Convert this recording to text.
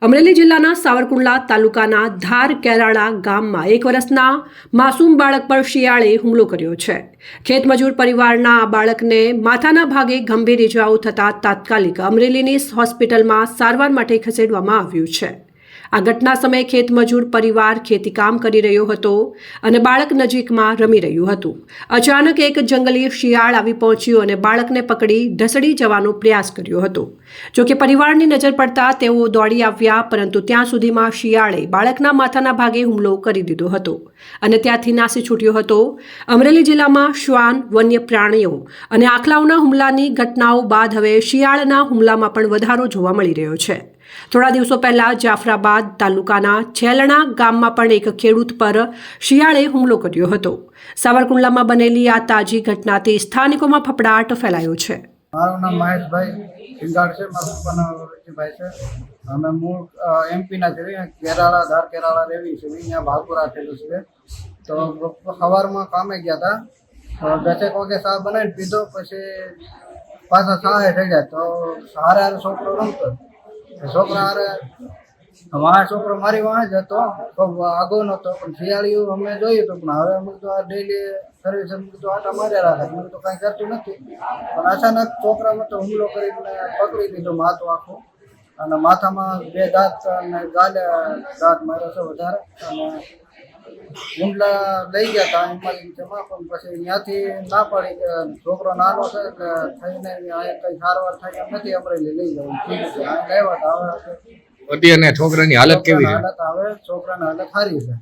અમરેલી જિલ્લાના સાવરકુંડલા તાલુકાના ધાર કેરાળા ગામમાં 1 વર્ષના માસૂમ બાળક પર શિયાળે હુમલો કર્યો છે। ખેતમજૂર પરિવારના આ બાળકને માથાના ભાગે ગંભીર ઇજાઓ થતાં તાત્કાલિક અમરેલીની હોસ્પિટલમાં સારવાર માટે ખસેડવામાં આવ્યું છે। આ ઘટના સમયે ખેતમજૂર પરિવાર ખેતીકામ કરી રહ્યો હતો અને બાળક નજીકમાં રમી રહ્યું હતું। અચાનક એક જંગલી શિયાળ આવી પહોંચ્યું અને બાળકને પકડી ઢસડી જવાનો પ્રયાસ કર્યો હતો। જોકે પરિવારની નજર પડતા તેઓ દોડી આવ્યા, પરંતુ ત્યાં સુધીમાં શિયાળે બાળકના માથાના ભાગે હુમલો કરી દીધો હતો અને ત્યાંથી નાસી છૂટ્યો હતો। અમરેલી જિલ્લામાં શ્વાન, વન્ય પ્રાણીઓ અને આખલાઓના હુમલાની ઘટનાઓ બાદ હવે શિયાળના હુમલામાં પણ વધારો જોવા મળી રહ્યો છે। થોડા દિવસો પહેલા જાફરાબાદ તાલુકાના છેલણા ગામમાં પણ એક ખેડૂત પર શિયાળે હુમલો કર્યો હતો। સાવરકુંડલામાં બનેલી આ તાજી ઘટનાથી સ્થાનિકોમાં ફફડાટ ફેલાયો છે। મારું નામ મહેશભાઈ સિંગાડ છે, મારા પપ્પાના રજીભાઈ છે। અમે મૂળ એમપીના છે, કેરાળા ધાર કેરાળા રેવી છે, અહીંયા ભાગુ રાખેલું છે। તો સવારમાં કામે ગયા હતા, 10 વાગે ચા બનાવીને પીધો, પછી પાછા સાહે થઈ જાય તો હારે હારે છોકરો રમતો, છોકરા હારે વાહ છોકરો મારી વાહ જ હતો, આગો નહોતો, પણ શિયાળીયું અમે જોયું હતું, પણ હવે અમે તો આ ડેલી સર્વિસ તો આટા માર્યા રાખે, મને તો કાંઈ કરતું નથી। પણ અચાનક છોકરામાં તો હુમલો કરીને પકડી લીધો માથું આખું, અને માથામાં 2 દાંત અને ગાલે દાંત માર્યો છે વધારે, અને ઊંડલા લઈ ગયા હતા ઇમરજન્સીમાં, પણ પછી ત્યાંથી ના પડી કે છોકરો નાનો છે એટલે થઈને કંઈ સારવાર થાય એમ નથી, અમરેલી લઈ જવું ઠીક છે, લેવા હતા। હવે અત્યારે છોકરાની હાલત કેવી છે? હાલત હવે છોકરાની હાલત સારી છે।